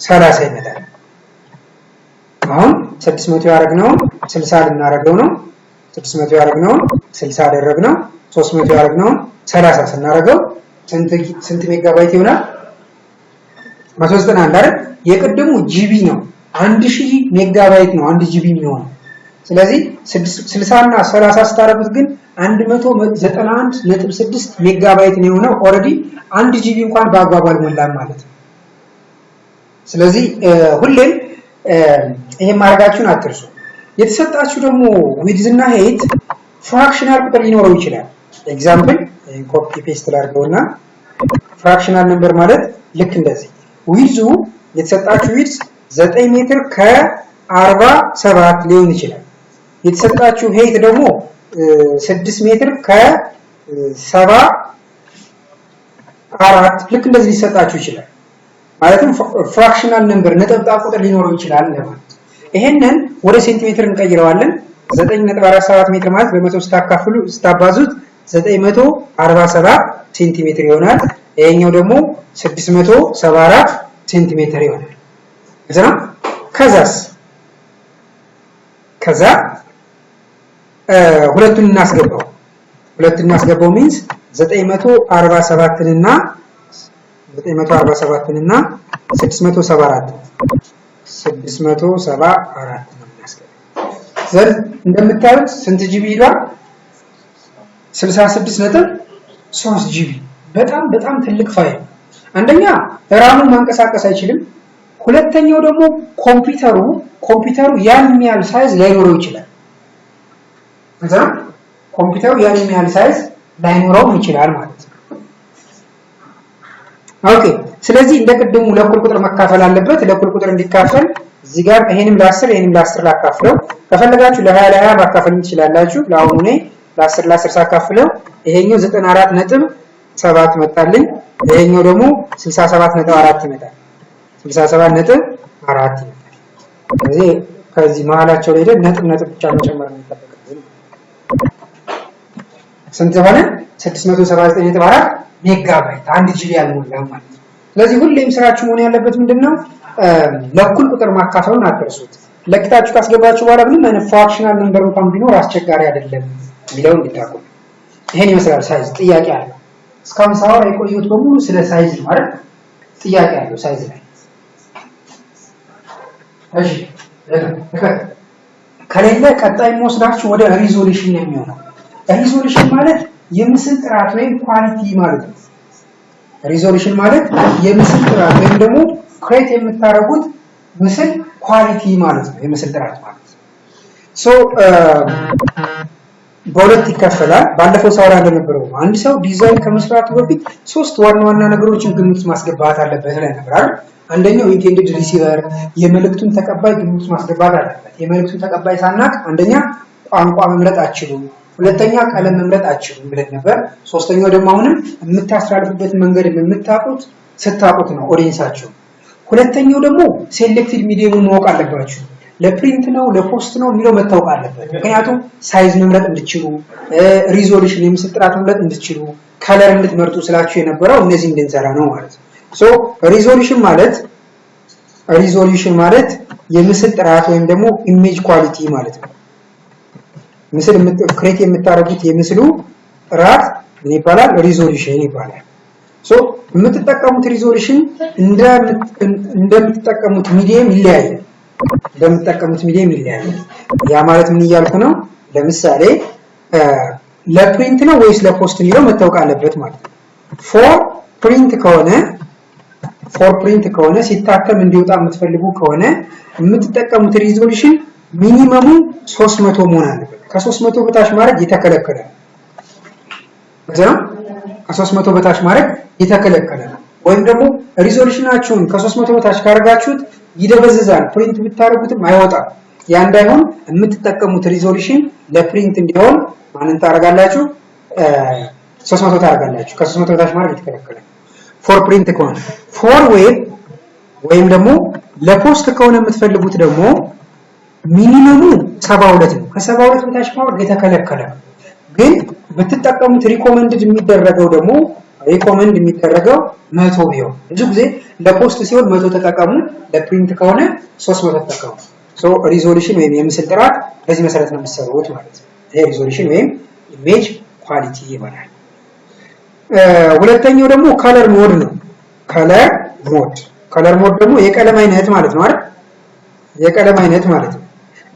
S1: 30 ይመጣል። አሁን 600 ያደረግነውን 60 ልናደርገው ነው። 600 ያደረግነውን 60 አደረግነው። 300 ያደረግነውን 30 ስናደርገው ስንት ሜጋባይት ይሆናል? 191 አይደል? የቅድሙ ጂቢ ነው። 1000 ሜጋባይት ነው 1 ጂቢ የሚሆነው። ስለዚህ 60 እና 30 ስታረጉት ግን 191.6 ሜጋባይት ነው የሆነው። ኦሬዲ 1 ጂቢ እንኳን በአግባቡ አልሞላም ማለት ነው። ስለዚህ ሁሌም ይሄን ማድረጋችሁን አትርሱ። የተሰጣችሁ ደግሞ ዊድዝ እና ሄይት ፍራክሽናል ቁጥር ሊኖረው ይችላል። ኤግዛምፕል ኮፒ ፔስት ላድርገውና ፍራክሽናል ነምበር ማለት ልክ እንደዚህ ዊድዙ የተሰጣችሁ ዊድዝ 9 ሜትር ከ47 ሊሆን ይችላል። የተሰጣችሁ ሄይት ደግሞ 6 ሜትር ከ74 ልክ እንደዚህ ሊሰጣችሁ ይችላል። ማለትም ፍራክሽናል ነምበር ነጠብጣብ ቁጥር ሊኖረው ይችላል ማለት። ይሄንን ወደ ሴንቲሜትር እንቀይረዋለን። 9.47 ሜትር ማለት በ100 ስታካፍሉ ስታባዙት 947 ሴንቲሜትር ይሆናል። ይሄኛው ደግሞ 674 ሴንቲሜትር ይሆናል። እዛ ከዛ ሁለቱን እናስገባው ሚንስ 947 እና 674 ነው የምናስገባው። እንደምታዩት ስንት ጂቢ ሄዷል? 66.3 ጂቢ በጣም ትልቅ ፋይል። አንደኛ ራሙ ማንቀሳቀስ አይችልም። ሁለተኛው ደግሞ ኮምፒውተሩ ያን ያህል ሳይዝ ላይኖረው ይችላል። ኮምፒውተሩ ያን ያህል ሳይዝ ላይኖረው ይችላል ማለት ነው። ኦኬ ስለዚህ እንደቀደሙ ለእኩል ቁጥር መካፈል አለበት። ለእኩል ቁጥር እንዲካፈል እዚህ ጋር ይሄንም ለ10 ይሄንም ለ10 ላካፍለው። ከፈለጋችሁ ለ20 ማካፈል ትችላላችሁ። ለአሁኑ እኔ ለ10 ለ10 ሳካፍለው ይሄኛው 94.7 መጣልኝ። ይሄኛው ደግሞ 67.4 ይመጣል። 67.4 ይመጣል። ስለዚህ ከዚህ መሃላቸው ላይ ነጥብ ብቻ መጨመር ነው የሚጠበቅብን። ስንት ሆነ? 679.4 ሜጋባይት 1 ጂቢ ያልሞላው ማለት ነው። ስለዚህ ሁሌም ስራችሁ መሆን ያለበት ምንድነው? ለእኩል ቁጥር ማካፈሉን አትርሱት። ለቅታችሁ ካስገባችሁ በኋላ ምንም አይነት ፍራክሽናል ነምበር እንኳን ቢኖር አስቸጋሪ አይደለም የሚለውን እንድታውቁ። ይሄን ይመስላል ሳይዝ። ጥያቄ አለ? እስካሁን ሳወራ የቆየሁት በሙሉ ስለ ሳይዝ ነው አይደል? ጥያቄ አለው ሳይዝ ላይ። እሺ ከሌለ ቀጣይ ወስዳችሁ ወደ ሪዞሉሽን ነው የሚሆነው። ሪዞሉሽን ማለት የምስል ጥራት ወይም ኳሊቲ ማለት ነው። ሪዞሉሽን ማለት የምስል ጥራት ወይም ደግሞ ክሬት የምታረጉት ምስል ኳሊቲ ማለት ነው። የምስል ጥራት ማለት በሁለት ይከፈላል። ባለፈው ሳውራ እንደነበረው አንድ ሰው ዲዛይን ከመስራቱ በፊት 3 ዋና ነገሮችን ግምት ማስገባት አለበት ላይ ነበር አይደል? አንደኛው ኢንቴንድድ ሪሲቨር የመልእክቱን ተቀባይ ግምት ማስገባት አለበት። የመልእክቱን ተቀባይ ሳናቅ አንደኛ ቋንቋ መምረጥ አትችሉም፣ ሁለተኛ ቀለም መምረጥ አትችሉም ብለን ነበር። ሶስተኛው ደግሞ አሁንም የምታስተላልፉበት መንገድ ስታውቁት ነው ኦዲየንሳችሁ። ሁለተኛው ደግሞ ሴሌክትድ ሚዲየሙን ማወቅ አለባችሁ። ለፕሪንት ነው ለፖስት ነው የሚለው መታወቅ አለበት። ምክንያቱም ሳይዝ መምረጥ እንድትችሉ፣ ሪዞሉሽን የምስል ጥራት መምረጥ እንድትችሉ፣ ከለር እንድትመርጡ ስላችሁ የነበረው እነዚህ እንድንሰራ ነው ማለት ነው። ሪዞሉሽን ማለት የምስል ጥራት ወይም ደግሞ ኢሜጅ ኳሊቲ ማለት ነው። ምስል ክሬት የምታደርጉት የምስሉ ጥራት ምን ይባላል? ሪዞሉሽን ይባላል። የምትጠቀሙት ሪዞሉሽን እንደምትጠቀሙት ሚዲየም ይለያያል። ያ ማለት ምን እያልኩ ነው? ለምሳሌ ለፕሪንት ነው ወይስ ለፖስት የሚለው መታወቅ አለበት ማለት ነው። ፎር ፕሪንት ከሆነ ሲታተም እንዲወጣ የምትፈልጉ ከሆነ የምትጠቀሙት ሪዞሉሽን ሚኒመሙ 300 መሆን አለበት። ከ300 በታች ማድረግ የተከለከለ ነው። ከ300 በታች ማድረግ የተከለከለ ነው። ወይም ደግሞ ሪዞሉሽናችሁን ከ300 በታች ካደረጋችሁት ይደበዝዛል፣ ፕሪንት ብታደርጉትም አይወጣም። ያ እንዳይሆን የምትጠቀሙት ሪዞሉሽን ለፕሪንት እንዲሆን ማንን ታደርጋላችሁ? 300 ታደርጋላችሁ። ከ300 በታች ማድረግ የተከለከለ ነው። ፎር ፕሪንት ከሆነ ፎር ዌብ ወይም ደግሞ ለፖስት ከሆነ የምትፈልጉት ደግሞ ሚኒመሙ 72 ነው። ከ72 በታች ማድረግ የተከለከለ ነው። ግን ብትጠቀሙት ሪኮመንድድ የሚደረገው 100 ቢሆን። ብዙ ጊዜ ለፖስት ሲሆን 100 ተጠቀሙ፣ ለፕሪንት ከሆነ 300 ተጠቀሙ። ሪዞሉሽን ወይም የምስል ጥራት በዚህ መሰረት ነው የምትሰሩት ማለት ነው። ይሄ ሪዞሉሽን ወይም ኢሜጅ ኳሊቲ ይባላል። ሁለተኛው ደግሞ ከለር ሞድ ነው። ከለር ሞድ ደግሞ የቀለም አይነት ማለት ነው አይደል? የቀለም አይነት ማለት ነው።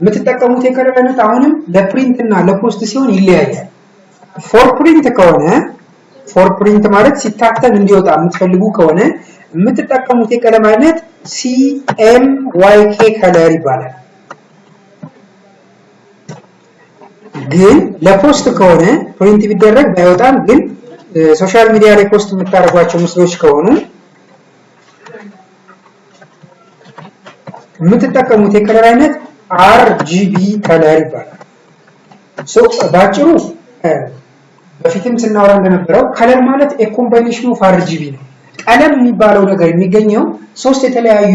S1: የምትጠቀሙት የከለር አይነት አሁንም ለፕሪንት እና ለፖስት ሲሆን ይለያያል። ፎር ፕሪንት ማለት ሲታተም እንዲወጣ የምትፈልጉ ከሆነ የምትጠቀሙት የቀለም አይነት CMYK ከለር ይባላል። ግን ለፖስት ከሆነ ፕሪንት ቢደረግ ባይወጣም ግን ሶሻል ሚዲያ ላይ ፖስት የምታደርጓቸው ምስሎች ከሆኑ የምትጠቀሙት የከለር አይነት RGB ከለር ይባላል። ባጭሩ በፊትም ስናወራ እንደነበረው ከለር ማለት a combination of RGB ነው። ቀለም የሚባለው ነገር የሚገኘው 3 የተለያዩ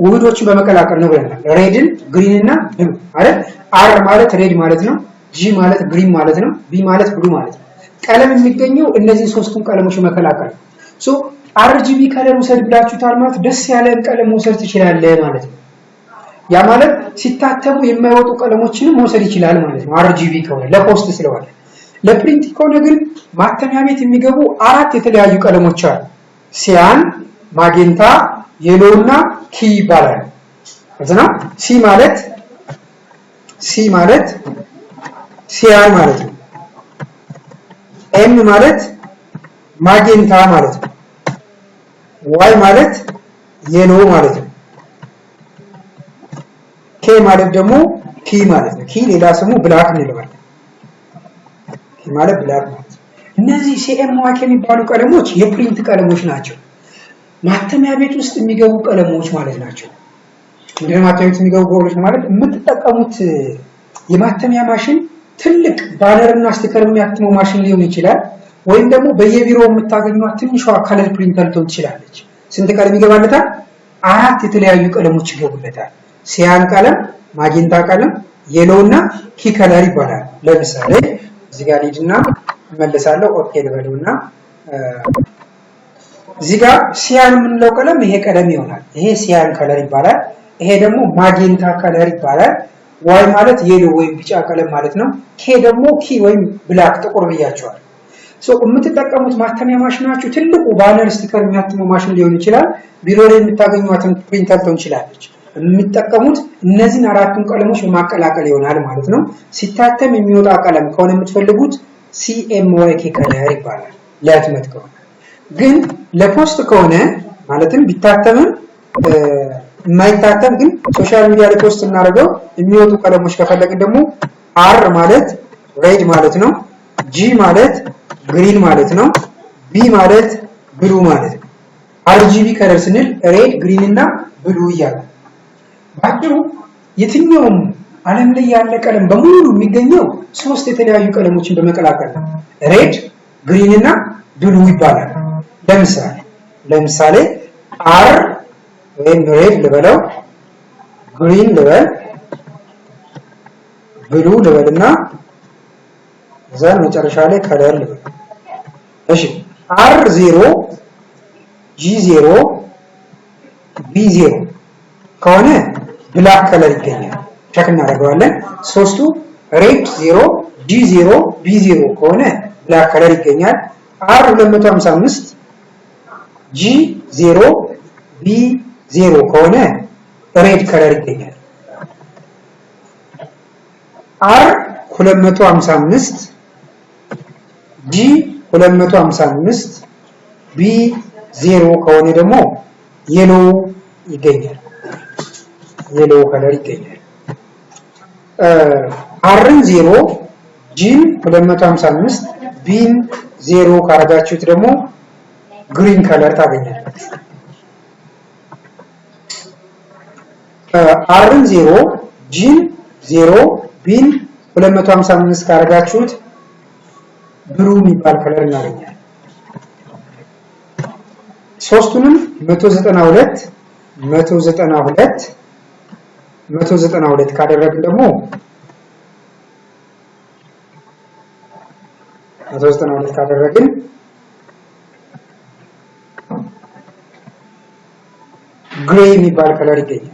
S1: ውህዶችን በመቀላቀል ነው ብለናል። ሬድን፣ ግሪን እና ብሉ አይደል? R ማለት ሬድ ማለት ነው፣ G ማለት ግሪን ማለት ነው፣ B ማለት ብሉ ማለት ነው። ቀለም የሚገኘው እነዚህ 3ቱን ቀለሞች መቀላቀል ነው። RGB ከለር ውሰድ ብላችሁታል ማለት ደስ ያለ ቀለም መውሰድ ትችላለህ ማለት ነው። ያ ማለት ሲታተሙ የማይወጡ ቀለሞችንም መውሰድ ይችላል ማለት ነው። RGB ከሆነ ለፖስት ስለሆነ። ለፕሪንት ከሆነ ግን ማተሚያ ቤት የሚገቡ 4 የተለያዩ ቀለሞች አሉ። ሲያን፣ ማጌንታ፣ የሎ እና ኪ ይባላል። እዚህ ነው ሲ ማለት ሲያን ማለት ነው። ኤም ማለት ማጌንታ ማለት ነው። ዋይ ማለት የሎ ማለት ነው። ኬ ማለት ደግሞ ኪ ማለት ነው። ኪ ሌላ ስሙ ብላክ እንለዋለን። ኪ ማለት ብላክ ማለት ነው። እነዚህ ሲኤምዋይ የሚባሉ ቀለሞች የፕሪንት ቀለሞች ናቸው። ማተሚያ ቤት ውስጥ የሚገቡ ቀለሞች ማለት ናቸው። ምንድነው ማተሚያ ቤት የሚገቡ ቀለሞች ማለት? የምትጠቀሙት የማተሚያ ማሽን ትልቅ ባነርና ስቲከር የሚያትመው ማሽን ሊሆን ይችላል። ወይም ደግሞ በየቢሮው የምታገኙት ትንሿ ከለር ፕሪንተር ልትሆን ትችላለች። ስንት ቀለም ይገባለታል? 4 የተለያዩ ቀለሞች ይገቡለታል። ሲያን ቀለም፣ ማጌንታ ቀለም፣ የሎ እና ኪ ከለር ይባላል። ለምሳሌ እዚህ ጋር ሊድና እመለሳለሁ። ኦኬ ልበሉና እዚህ ጋር ሲያን የምንለው ቀለም ይሄ ቀለም ይሆናል። ይሄ ሲያን ከለር ይባላል። ይሄ ደግሞ ማጌንታ ከለር ይባላል። ዋይ ማለት የሎ ወይም ቢጫ ቀለም ማለት ነው። ኬ ደግሞ ኪ ወይም ብላክ ጥቁር ብያቸዋል። የምትጠቀሙት ማተሚያ ማሽናችሁ ትልቁ ባነር ስቲከር የሚያትመው ማሽን ሊሆን ይችላል። ቢሮ ላይ የምታገኙትን ፕሪንተር ሊሆን ይችላለች። የምትጠቀሙት እነዚህን 4ቱን ቀለሞች በማቀላቀል ይሆናል ማለት ነው። ሲታተም የሚወጣ ቀለም ከሆነ የምትፈልጉት ሲኤምዋይኬ ከለር ይባላል። ለህትመት ከሆነ ግን ለፖስት ከሆነ ማለትም ቢታተምም የማይታተም ግን ሶሻል ሚዲያ ላይ ፖስት እናደርገው የሚወጡ ቀለሞች ከፈለግን ደግሞ አር ማለት ሬድ ማለት ነው። ጂ ማለት ግሪን ማለት ነው። ቢ ማለት ብሉ ማለት ነው። አርጂቢ ከለር ስንል ሬድ፣ ግሪን እና ብሉ እያለ ባጭሩ የትኛውም ዓለም ላይ ያለ ቀለም በሙሉ የሚገኘው 3 የተለያዩ ቀለሞችን በመቀላቀል ነው። ሬድ፣ ግሪን እና ብሉ ይባላል። ለምሳሌ አር ወይም ሬድ ልበለው፣ ግሪን ልበል፣ ብሉ ልበልና ዘን መጨረሻ ላይ ከለር ልበል። እሺ አር 0 ጂ 0 ቢ 0 ከሆነ ብላክ ከለር ይገኛል። ቸክ እናደርገዋለን። ሶስቱ ሬድ 0 ጂ 0 ቢ 0 ከሆነ ብላክ ከለር ይገኛል። አር 255 ጂ 0 ቢ 0 ከሆነ ሬድ ከለር ይገኛል። አር 255 ጂ 255 ቢ 0 ከሆነ ደግሞ የሎ ይገኛል። የሎ ከለር ይገኛል። አርን 0 ጂን 255 ቢን 0 ካረጋችሁት ደግሞ ግሪን ከለር ታገኛላችሁ። አርን 0 ጂን 0 ቢን 255 ካረጋችሁት ብሉ የሚባል ከለር እናገኛለን። ሶስቱንም 192 ካደረግን ደግሞ 192 ካደረግን ግሬ የሚባል ከለር ይገኛል።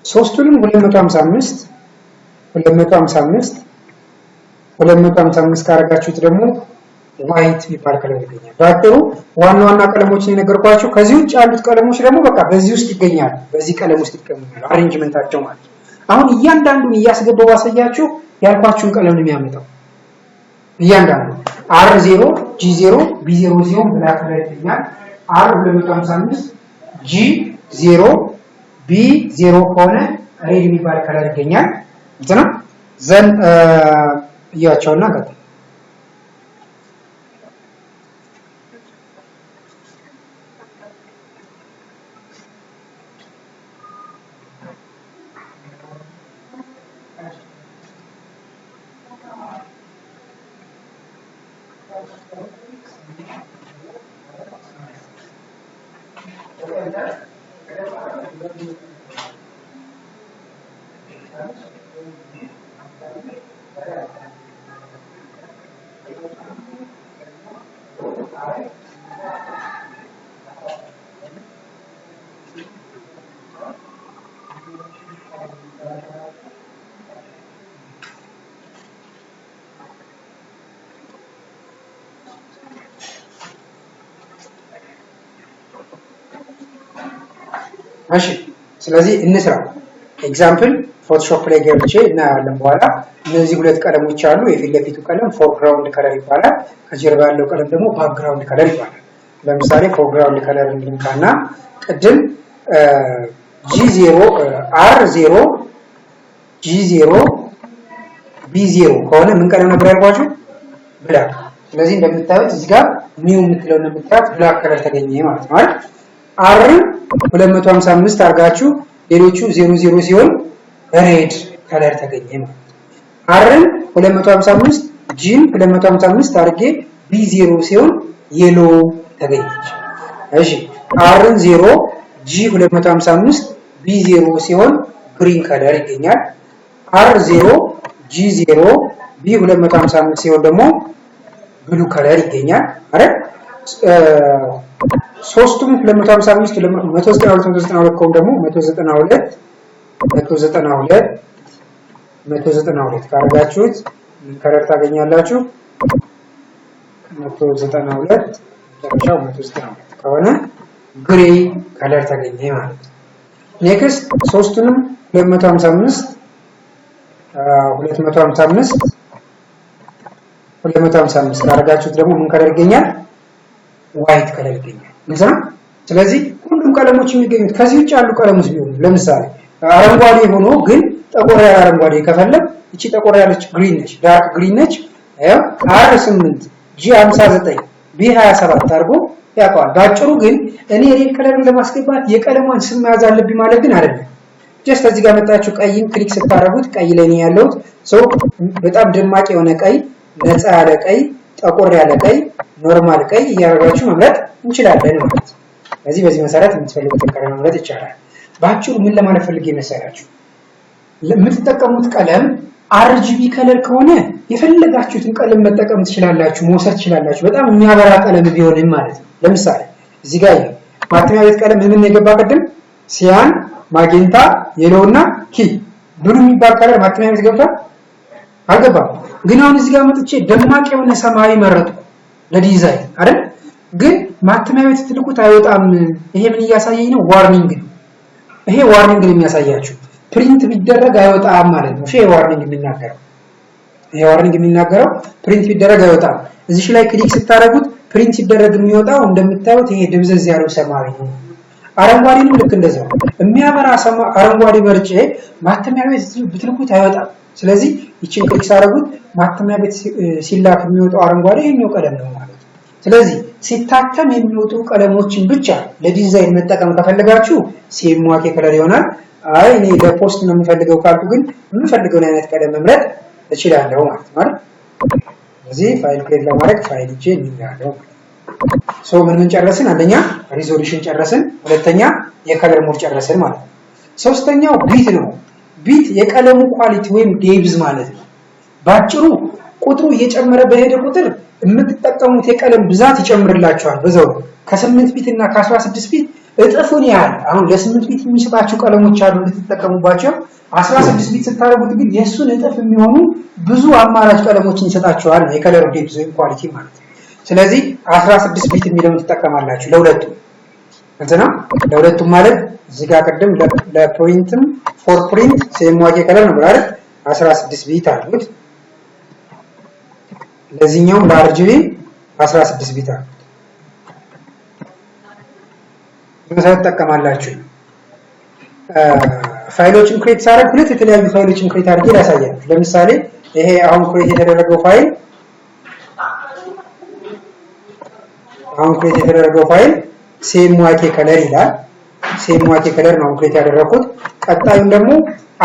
S1: ሶስቱንም 255 ካረጋችሁት ደግሞ ዋይት የሚባል ከለር ይገኛል። ባጭሩ ዋና ቀለሞችን የነገርኳችሁ ከዚህ ውጭ ያሉት ቀለሞች ደግሞ በቃ በዚህ ውስጥ ይገኛሉ። በዚህ ቀለም ውስጥ ይገኛሉ። አሬንጅመንታቸው ማለት ነው። አሁን እያንዳንዱን እያስገባው ባሳያችሁ ያልኳችሁን ቀለም ነው የሚያመጣው። እያንዳንዱ R0 G0 B0 ሲሆን ብላክ ከለር ይገኛል። R 255 G0 B0 ከሆነ ሬድ የሚባል ከለር ይገኛል። እንትና ዘን እያቸውና ቀጥታ እሺ ስለዚህ እንስራ። ኤግዛምፕል ፎቶሾፕ ላይ ገብቼ እናያለን በኋላ። እነዚህ ሁለት ቀለሞች አሉ። የፊት ለፊቱ ቀለም ፎርግራውንድ ከለር ይባላል። ከጀርባ ያለው ቀለም ደግሞ ባክግራውንድ ከለር ይባላል። ለምሳሌ ፎርግራውንድ ከለር እንልካና ቅድም G0 R0 G0 B0 ከሆነ ምን ቀለም ነበር ያልኳችሁ? ብላክ። ስለዚህ እንደምታዩት እዚህ ጋር ኒው የምትለው እንደምታዩት ብላክ ከለር ተገኘ ማለት ነው አይደል? R 255 አርጋችሁ ሌሎቹ 00 ሲሆን ሬድ ከለር ተገኘ ማለት ነው። R 255 G 255 አርጌ B0 ሲሆን የሎ ተገኘች። እሺ R 0 G 255 B0 ሲሆን ግሪን ከለር ይገኛል። R 0 G0 B255 ሲሆን ደግሞ ብሉ ከለር ይገኛል አይደል? ሶስቱም 255 192 ከሆነ ደግሞ 192 ካረጋችሁት ከለር ታገኛላችሁ። 192 ደረጃው 192 ከሆነ ግሬ ከለር ተገኘ ማለት ነው። ኔክስት ሶስቱንም 255 ካረጋችሁት ደግሞ ምን ከለር ይገኛል? ዋይት ከለር ይገኛል። ማለት ስለዚህ ሁሉም ቀለሞች የሚገኙት ከዚህ ውጭ ያሉ ቀለሞች ቢሆኑ ለምሳሌ አረንጓዴ ሆኖ ግን ጠቆር ያለ አረንጓዴ ከፈለግ እቺ ጠቆር ያለች ግሪን ነች፣ ዳርክ ግሪን ነች። R8 G59 B27 አድርጎ ያውቀዋል። ባጭሩ ግን እኔ ሬድ ከለርን ለማስገባት የቀለሟን ስም መያዝ አለብኝ ማለት ግን አይደለም። ጀስት እዚህ ጋር መጣችሁ ቀይን ክሊክ ስታረጉት ቀይ ላይ ነው ያለው። ሶ በጣም ደማቅ የሆነ ቀይ፣ ነፃ ያለ ቀይ፣ ጠቆር ያለ ቀይ፣ ኖርማል ቀይ እያደረጋችሁ መምረጥ እንችላለን ማለት ነው። ስለዚህ በዚህ መሰረት የምትፈልጉትን ቀለም መምረጥ ይቻላል። ባጭሩ ምን ለማለት ፈልጌ መሰላችሁ? የምትጠቀሙት ቀለም RGB ከለር ከሆነ የፈለጋችሁትን ቀለም መጠቀም ትችላላችሁ፣ መውሰድ ትችላላችሁ። በጣም የሚያበራ ቀለም ቢሆንም ማለት ነው። ለምሳሌ እዚህ ጋር ማተሚያ ቤት ቀለም ምን የገባ ቀደም ሲያን፣ ማጌንታ፣ የሎና ኪ ብሉ የሚባል ከለር ማተሚያ ቤት ገብቷል አልገባም? ግን አሁን እዚህ ጋር መጥቼ ደማቅ የሆነ ሰማያዊ መረጥኩ ለዲዛይን አይደል? ግን ማተሚያ ቤት ትልቁት አይወጣም። ይሄ ምን እያሳየኝ ነው? ዋርኒንግ ነው። ይሄ ዋርኒንግ ነው የሚያሳያችሁ። ፕሪንት ቢደረግ አይወጣም ማለት ነው። ይሄ ዋርኒንግ የሚናገረው ፕሪንት ቢደረግ አይወጣም። እዚህ ላይ ክሊክ ስታረጉት ፕሪንት ሲደረግ የሚወጣው እንደምታዩት ይሄ ድብዘዝ ያለው ሰማያዊ ነው። አረንጓዴንም ልክ እንደዛው የሚያበራ አረንጓዴ መርጬ ማተሚያ ቤት ብትልኩት አይወጣም። ስለዚህ ይቺን ክሊክ ሳረጉት ማተሚያ ቤት ሲላክ የሚወጣው አረንጓዴ ይሄኛው ቀለም ነው ማለት ነው። ስለዚህ ሲታተም የሚወጡ ቀለሞችን ብቻ ለዲዛይን መጠቀም ከፈለጋችሁ ሲኤምዋኬ ከለር ይሆናል። አይ እኔ ለፖስት ነው የምፈልገው ካልኩ ግን የምፈልገውን አይነት ቀለም መምረጥ እችላለሁ ማለት ነው። ስለዚህ ፋይል ክሬት ለማድረግ ፋይል እጄ እንይዛለሁ። ሶ ምን ጨረስን? አንደኛ ሪዞሉሽን ጨረስን፣ ሁለተኛ የከለር ሞድ ጨረስን ማለት ነው። ሶስተኛው ቢት ነው። ቢት የቀለሙ ኳሊቲ ወይም ዴብዝ ማለት ነው። ባጭሩ ቁጥሩ እየጨመረ በሄደ ቁጥር የምትጠቀሙት የቀለም ብዛት ይጨምርላችኋል። በዛው ከ8 ቢት እና ከ16 ቢት እጥፉን ያህል አሁን ለ8 ቢት የሚሰጣቸው ቀለሞች አሉ ልትጠቀሙባቸው። 16 ቢት ስታረጉት ግን የሱን እጥፍ የሚሆኑ ብዙ አማራጭ ቀለሞችን ይሰጣቸዋል ነው የከለር ዴፕዝ ወይም ኳሊቲ ማለት ነው። ስለዚህ 16 ቢት የሚለውን ትጠቀማላችሁ ለሁለቱም እንትና ለሁለቱም ማለት እዚህ ጋር ቀደም ለፕሪንትም ፎር ፕሪንት ሲኤምዋኬ ከለር ነው አይደል? 16 ቢት አሉት። ለዚህኛውም ለአርጂቢ 16 ቢት አሉት። መሰረት ተጠቀማላችሁ። ፋይሎችን ክሬት ሳደርግ ሁለት የተለያዩ ፋይሎችን ክሬት አድርጌ ላሳያችሁ። ለምሳሌ ይሄ አሁን ክሬት የተደረገው ፋይል ሲኤምዋኬ ከለር ይላል። ሲኤምዋኬ ከለር ነው ክሬት ያደረኩት። ቀጣዩን ደግሞ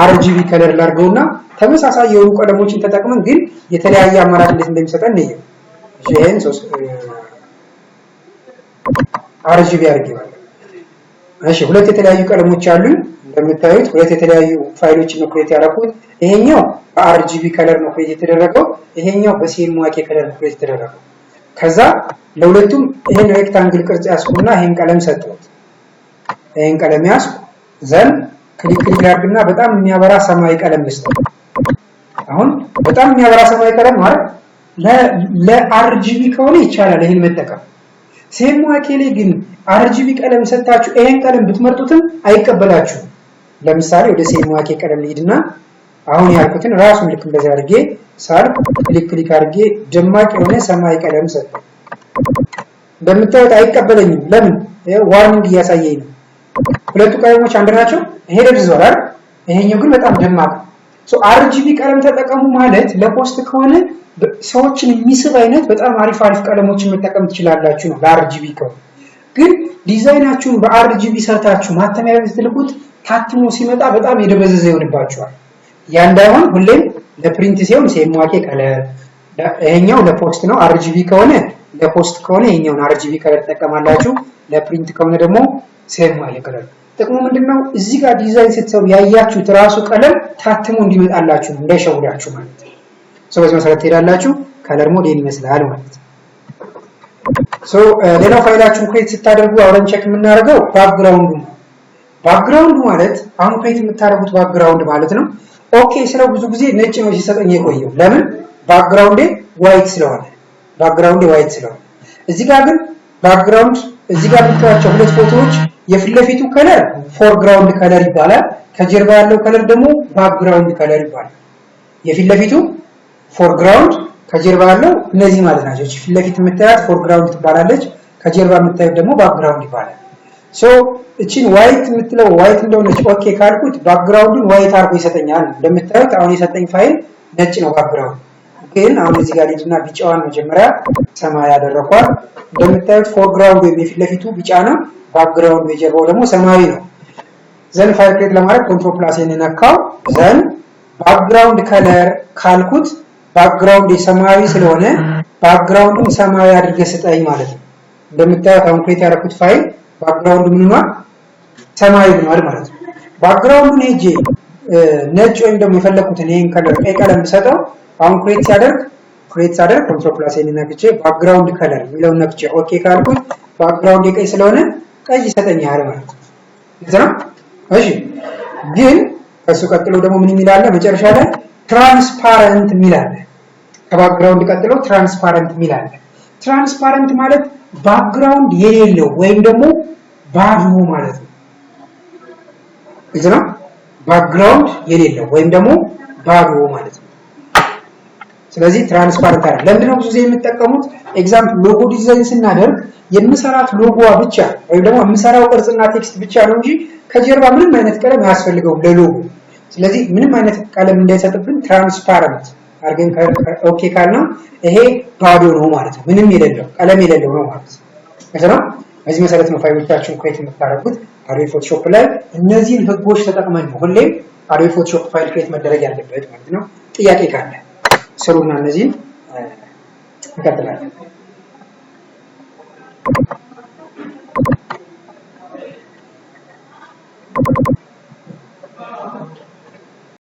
S1: አርጂቢ ከለር ላድርገውና ተመሳሳይ የሆኑ ቀለሞችን ተጠቅመን ግን የተለያየ አማራጭ እንዴት እንደሚሰጠን ነው። ይሄን አርጂቢ አድርጌዋለሁ። እሺ ሁለት የተለያዩ ቀለሞች አሉኝ እንደምታዩት ሁለት የተለያዩ ፋይሎችን ነው ክሬት ያደረኩት። ይሄኛው በአርጂቢ ከለር ነው ክሬት የተደረገው፣ ይሄኛው በሲኤምዋኬ ከለር ነው ክሬት የተደረገው። ከዛ ለሁለቱም ይሄን ሬክታንግል ቅርጽ ያስኩና ይሄን ቀለም ሰጠሁት። ይሄን ቀለም ያስኩ ዘን ክሊክ አድርግና በጣም የሚያበራ ሰማያዊ ቀለም ልስጠው። አሁን በጣም የሚያበራ ሰማያዊ ቀለም ማለት ለአርጂቢ ከሆነ ይቻላል ይሄን መጠቀም። ሲኤምዋኬ ላይ ግን አርጂቢ ቀለም ሰጣችሁ ይሄን ቀለም ብትመርጡትም አይቀበላችሁም። ለምሳሌ ወደ ሴማኬ ቀለም ልሂድና አሁን ያልኩትን ራሱን ልክ እንደዛ አድርጌ ሳልፍ ክሊክ አድርጌ ደማቅ የሆነ ሰማያዊ ቀለም ሰጠው። እንደምታዩት አይቀበለኝም። ለምን? ዋርኒንግ እያሳየኝ ነው። ሁለቱ ቀለሞች አንድ ናቸው። ይሄ ደብዝዟል አይደል? ይሄኛው ግን በጣም ደማቅ ነው። አርጂቢ ቀለም ተጠቀሙ ማለት ለፖስት ከሆነ ሰዎችን የሚስብ አይነት በጣም አሪፍ ቀለሞችን መጠቀም ትችላላችሁ ነው ለአርጂቢ ከሆነ። ግን ዲዛይናችሁን በአርጂቢ ሰርታችሁ ማተሚያ ቤት ትልኩት ታትሞ ሲመጣ በጣም የደበዘዘ ይሆንባችኋል። ያ እንዳይሆን ሁሌም ለፕሪንት ሲሆን ሴማኬ ከለር፣ ይሄኛው ለፖስት ነው። አርጂቢ ከሆነ ለፖስት ከሆነ ይሄኛውን አርጂቢ ከለር ተጠቀማላችሁ። ለፕሪንት ከሆነ ደግሞ ሴማኬ ከለር። ጥቅሙ ምንድነው? እዚህ ጋር ዲዛይን ስትሰሩ ያያችሁት ራሱ ቀለም ታትሞ እንዲመጣላችሁ ነው፣ እንዳይሸውዳችሁ ማለት ነው። በዚህ መሰረት ትሄዳላችሁ። ከለር ሞድ ይመስላል ማለት ነው። ሌላው ፋይላችሁን ክሬት ስታደርጉ አውረን ቼክ የምናደርገው ባክግራውንዱ ነው። ባክግራውንዱ ማለት አሁን ክሬት የምታደርጉት ባክግራውንድ ማለት ነው። ኦኬ ስለው ብዙ ጊዜ ነጭ ነው ሲሰጠኝ የቆየው። ለምን? ባክግራውንዴ ዋይት ስለሆነ እዚህ ጋር ግን ባክግራውንድ እዚህ ጋር የምታዩቸው ሁለት ፎቶዎች የፊት ለፊቱ ከለር ፎርግራውንድ ከለር ይባላል። ከጀርባ ያለው ከለር ደግሞ ባክግራውንድ ከለር ይባላል። የፊት ለፊቱ ፎርግራውንድ ከጀርባ ያለው እነዚህ ማለት ናቸው። ፊት ለፊት የምታያት ፎርግራውንድ ትባላለች። ከጀርባ የምታዩት ደግሞ ባክግራውንድ ይባላል። እቺን ዋይት የምትለው ዋይት እንደሆነች ኦኬ ካልኩት ባክግራውንዱን ዋይት አድርጎ ይሰጠኛል። እንደምታዩት አሁን የሰጠኝ ፋይል ነጭ ነው ባክግራውንድ። ግን አሁን እዚህ ጋር ልጅና ቢጫዋን መጀመሪያ ሰማያዊ ያደረኳት። እንደምታዩት ፎርግራውንድ ወይም የፊት ለፊቱ ቢጫ ነው፣ ባክግራውንዱ የጀርባው ደግሞ ሰማያዊ ነው። ዘን ፋይል ክሬት ለማድረግ ኮንትሮል ፕላስ ነካው። ዘን ባክግራውንድ ከለር ካልኩት ባክግራውንድ ሰማያዊ ስለሆነ ባክግራውንዱን ሰማያዊ አድርገህ ስጠኝ ማለት ነው። እንደምታዩት አሁን ክሬት ያደረኩት ፋይል ባክግራውንዱ ምን ሆኗል? ሰማያዊ ሆኗል ማለት ነው። ባክግራውንዱን ሄጄ ነጭ ወይም ደግሞ የፈለኩትን ይሄን ከለር ቀይ ቀለም ብሰጠው አሁን ክሬት ሳደርግ ኮንትሮል ፕላስ ነክቼ ባክግራውንድ ከለር የሚለውን ነክቼ ኦኬ ካልኩት ባክግራውንድ ቀይ ስለሆነ ቀይ ይሰጠኛል ማለት ነው። እሺ ግን ከሱ ቀጥሎ ደግሞ ምን የሚላለ መጨረሻ ላይ ትራንስፓረንት የሚላለ ከባክግራውንድ ቀጥሎ ትራንስፓረንት የሚላለ። ትራንስፓረንት ማለት ባክግራውንድ የሌለው ወይም ደግሞ ባዶ ማለት ነው። ባክግራውንድ የሌለው ወይም ደግሞ ባዶ ማለት ነው። ስለዚህ ትራንስፓረንት አይደለም። ለምንድን ነው ብዙ ጊዜ የምትጠቀሙት? ኤግዛምፕል ሎጎ ዲዛይን ስናደርግ የምሰራት ሎጎዋ ብቻ ወይም ደግሞ የምሰራው ቅርጽና ቴክስት ብቻ ነው እንጂ ከጀርባ ምንም አይነት ቀለም አያስፈልገውም ለሎጎ። ስለዚህ ምንም አይነት ቀለም እንዳይሰጥብን ትራንስፓረንት አድርገን ኦኬ ካልነው ይሄ ባዶ ነው ማለት ነው። ምንም የሌለው ቀለም የሌለው ነው ማለት ነው። በዚህ መሰረት ነው ፋይሎቻችሁን ክሬት የምታደርጉት አዶቤ ፎቶሾፕ ላይ። እነዚህን ህጎች ተጠቅመን ነው ሁሌም አዶቤ ፎቶሾፕ ፋይል ክሬት መደረግ ያለበት ማለት ነው። ጥያቄ ካለ ስሩና እነዚህን እንቀጥላለን።